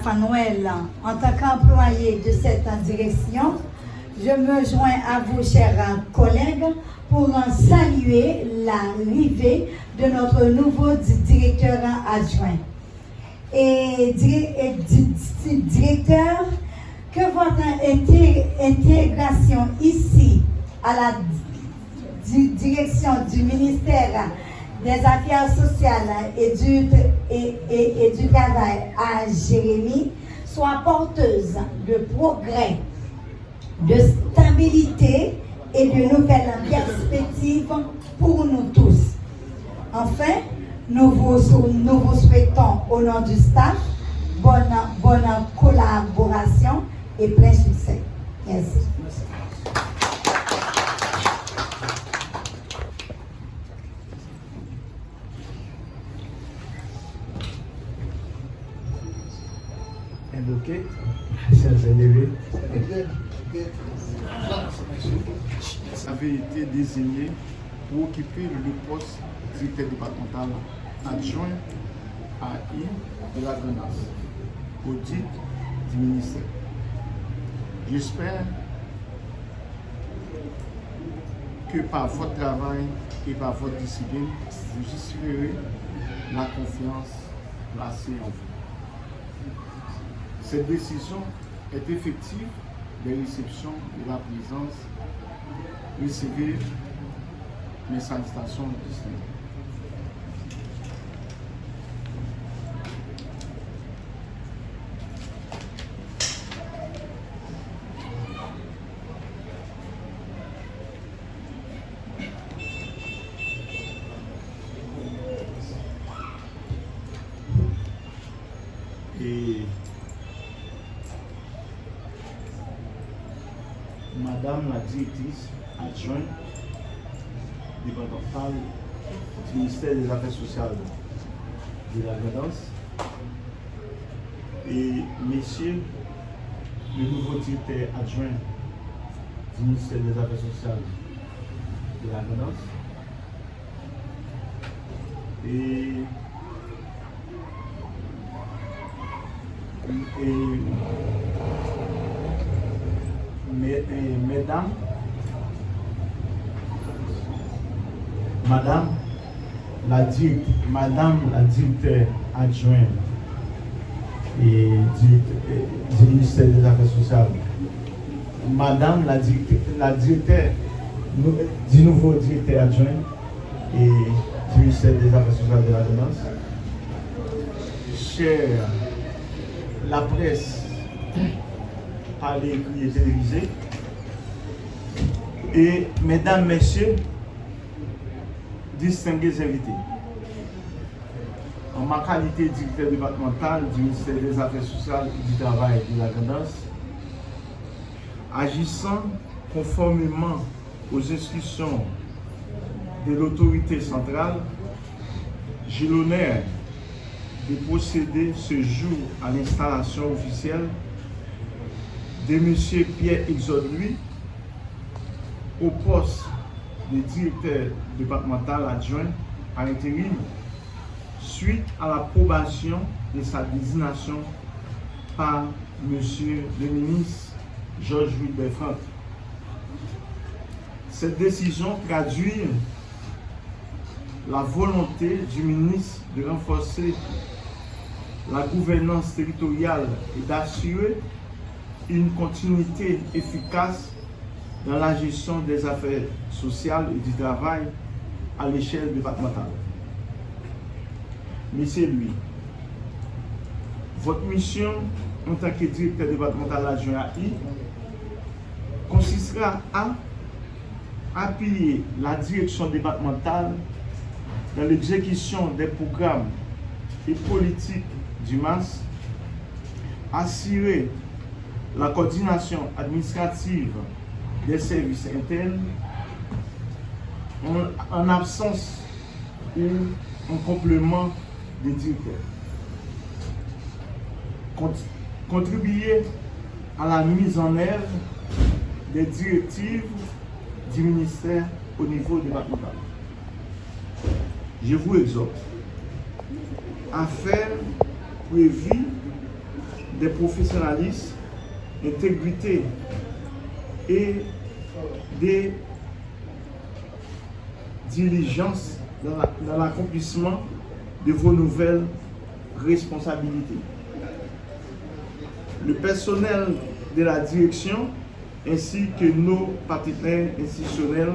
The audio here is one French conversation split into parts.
Fanuel, en tant qu'employé de cette direction, je me joins à vous, chers collègues, pour saluer l'arrivée de notre nouveau directeur adjoint. Et directeur, que votre intégration ici à la direction du ministère des Affaires sociales et du travail à Jérémy soit porteuse de progrès, de stabilité et de nouvelles perspectives pour nous tous. Enfin, nous vous souhaitons au nom du staff bonne collaboration et plein succès. Merci. Invoqué, chers élevés, avait été désigné pour occuper le poste de directeur départemental adjoint à I de la Grenasse, au titre du ministère. J'espère que par votre travail et par votre discipline, vous justifierez la confiance placée en vous. Cette décision est effective des réceptions de la présence. Recevez mes salutations distinguées. Et Madame la directrice adjointe départementale du ministère des Affaires sociales de la Grenasse et Messieurs le nouveau directeur adjoint du ministère des Affaires sociales de la Grenasse et Madame la directrice adjointe et du ministère des Affaires sociales, Madame la directrice du nouveau directeur adjoint et du ministère des Affaires sociales de la Grenasse, chère la presse par l'écrit et télévisé, et mesdames, messieurs, distingués invités. En ma qualité de directeur départemental du ministère des Affaires sociales et du travail de la Grenasse, agissant conformément aux instructions de l'autorité centrale, j'ai l'honneur de procéder ce jour à l'installation officielle de M. Pierre Exode-Louis au poste de directeur départemental adjoint à intérim suite à l'approbation de sa désignation par M. le ministre Georges-Louis Bertrand. Cette décision traduit la volonté du ministre de renforcer la gouvernance territoriale et d'assurer une continuité efficace dans la gestion des affaires sociales et du travail à l'échelle départementale. Monsieur Louis, votre mission en tant que directeur départemental adjoint à I consistera à appuyer la direction départementale dans l'exécution des programmes et politiques du MAS, assurer la coordination administrative des services internes en absence ou en complément des directeurs. Contribuer à la mise en œuvre des directives du ministère au niveau départemental. Je vous exhorte à faire preuve des professionnalismes, intégrité et des diligences dans l'accomplissement de vos nouvelles responsabilités. Le personnel de la direction ainsi que nos partenaires institutionnels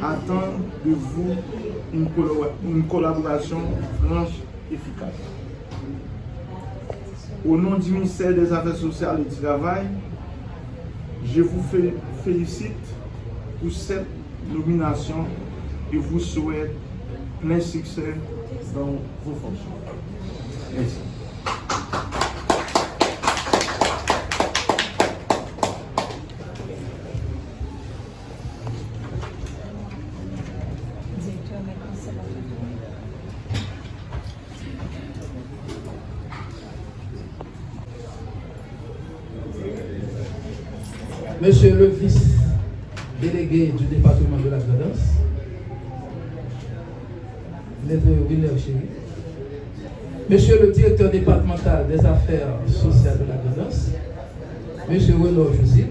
attendent de vous une collaboration franche et efficace. Au nom du ministère des Affaires sociales et du Travail, je vous félicite pour cette nomination et vous souhaite plein succès dans vos fonctions. Merci. Monsieur le vice-délégué du département de la Grandance, Maître Willer Chéri, Monsieur le directeur départemental des affaires sociales de la Grandance, Monsieur Renaud Josil,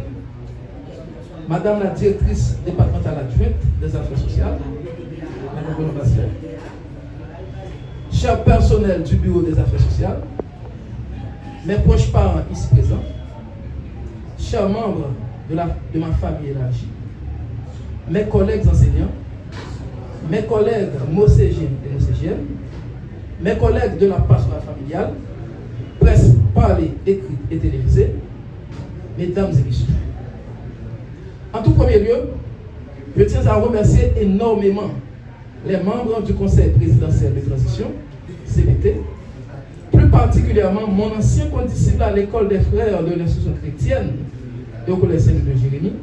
Madame la directrice départementale adjointe des affaires sociales, Madame Renaud Bastien, cher personnel du bureau des affaires sociales, mes proches parents ici présents, chers membres de ma famille élargie, mes collègues enseignants, mes collègues MOCG et MOCGM, mes collègues de la pastorale familiale, presse parlée, écrite et télévisée, mesdames et messieurs. En tout premier lieu, je tiens à remercier énormément les membres du Conseil présidentiel de transition, CPT, plus particulièrement mon ancien condisciple à l'école des frères de l'institution chrétienne et au collège Saint-Louis de Jérémie,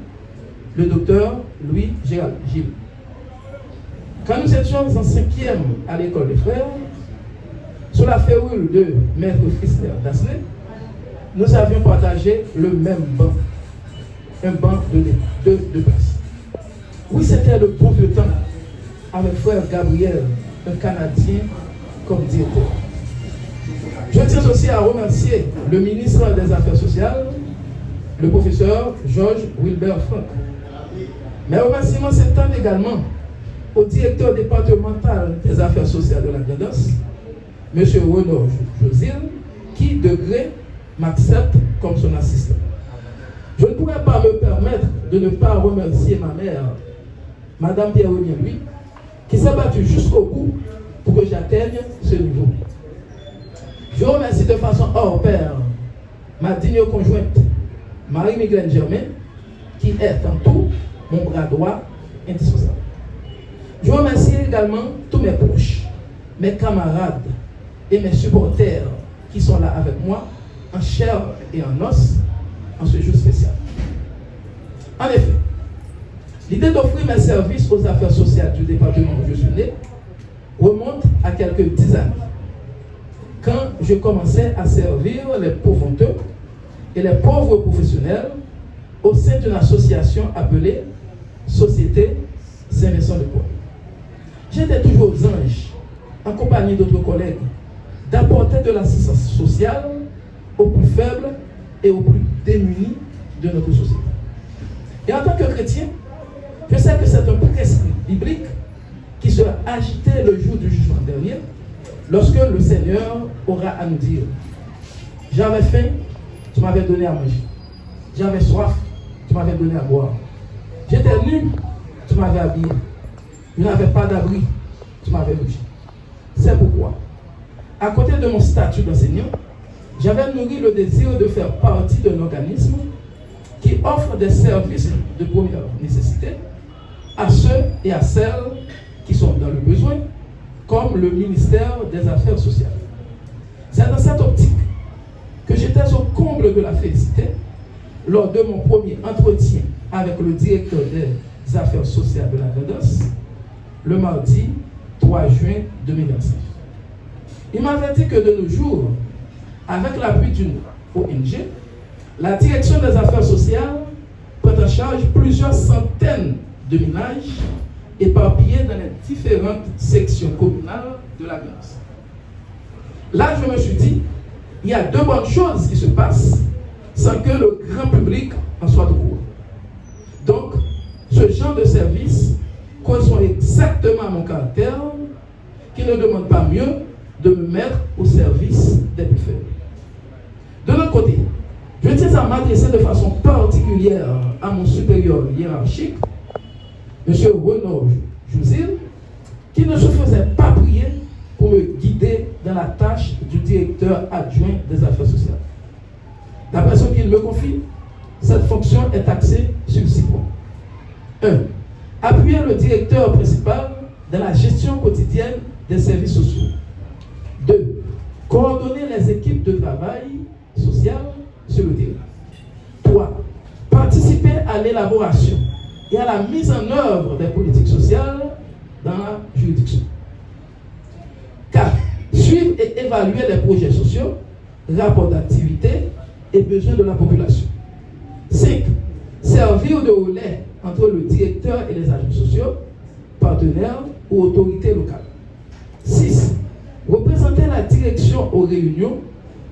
le docteur Louis Gérald Gilles. Quand nous étions en 5e à l'école des frères, sous la férule de Maître Frister d'Asselin, nous avions partagé le même banc, un banc de place. Oui, c'était le bon vieux temps avec frère Gabriel, un Canadien comme directeur. Je tiens aussi à remercier le ministre des Affaires sociales, le professeur Georges Wilbert Franck. Mes remerciements s'étendent également au directeur départemental des Affaires sociales de la Grandance, M. Renaud Josil, qui, de gré, m'accepte comme son assistant. Je ne pourrais pas me permettre de ne pas remercier ma mère, Madame Pierre-Olien Louis, qui s'est battue jusqu'au bout pour que j'atteigne ce niveau. Je remercie de façon hors pair ma digne conjointe, Marie-Mégane Germain, qui est en tout mon bras droit indispensable. Je remercie également tous mes proches, mes camarades et mes supporters qui sont là avec moi, en chair et en os, en ce jour spécial. En effet, l'idée d'offrir mes services aux affaires sociales du département où je suis né remonte à quelques 10 années, quand je commençais à servir les pauvres honteux et les pauvres professionnels au sein d'une association appelée Société Saint-Vincent-de-Paul. J'étais toujours aux anges, en compagnie d'autres collègues, d'apporter de l'assistance sociale aux plus faibles et aux plus démunis de notre société. Et en tant que chrétien, je sais que c'est un prescrit biblique qui sera agité le jour du jugement dernier, lorsque le Seigneur aura à nous dire: j'avais faim, tu m'avais donné à manger. J'avais soif, tu m'avais donné à boire. J'étais nu, tu m'avais habillé. Je n'avais pas d'abri, tu m'avais logé. C'est pourquoi, à côté de mon statut d'enseignant, j'avais nourri le désir de faire partie d'un organisme qui offre des services de première nécessité à ceux et à celles qui sont dans le besoin, comme le ministère des Affaires sociales. C'est dans cette optique que j'étais au comble de la félicité lors de mon premier entretien avec le directeur des Affaires sociales de la Grandance, le mardi 3 juin 2025. Il m'avait dit que de nos jours, avec l'appui d'une ONG, la direction des affaires sociales prend en charge plusieurs centaines de ménages éparpillés dans les différentes sections communales de la Grandance. Là, je me suis dit il y a de bonnes choses qui se passent sans que le grand public en soit au courant. Donc, ce genre de service correspond exactement à mon caractère, qui ne demande pas mieux de me mettre au service des plus faibles. De l'autre côté, je tiens à m'adresser de façon particulière à mon supérieur hiérarchique, M. Renaud Jousil, qui ne se faisait pas prier pour me guider dans la tâche du directeur adjoint des affaires sociales. D'après ce qu'il me confie, cette fonction est axée sur 6 points. 1. Appuyer le directeur principal dans la gestion quotidienne des services sociaux. 2. Coordonner les équipes de travail social sur le terrain. 3. Participer à l'élaboration et à la mise en œuvre des politiques sociales dans la juridiction. 4. Suivre et évaluer les projets sociaux, rapports d'activité et besoins de la population. 5. Servir de relais entre le directeur et les agents sociaux, partenaires ou autorités locales. 6. Représenter la direction aux réunions,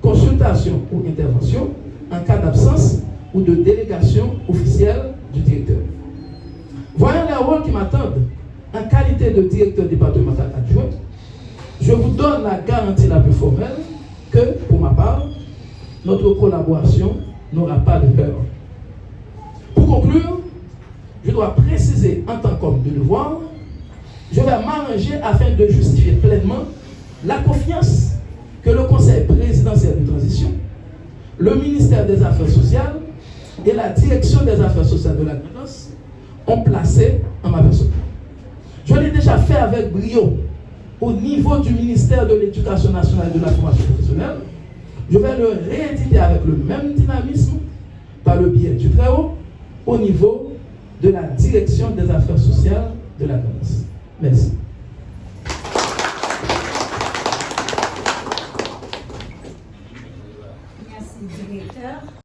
consultations ou interventions en cas d'absence ou de délégation officielle du directeur. Voyant les rôles qui m'attendent en qualité de directeur départemental adjoint, je vous donne la garantie la plus formelle que, pour ma part, notre collaboration n'aura pas de peur. Pour conclure, je dois préciser en tant qu'homme de devoir, je vais m'arranger afin de justifier pleinement la confiance que le Conseil présidentiel de transition, le ministère des Affaires sociales et la direction des affaires sociales de la Grenosse ont placé en ma personne. Je l'ai déjà fait avec brio au niveau du ministère de l'Éducation nationale et de la formation professionnelle. Je vais le rééditer avec le même dynamisme par le biais du très haut au niveau de la direction des affaires sociales de la Grenosse. Merci.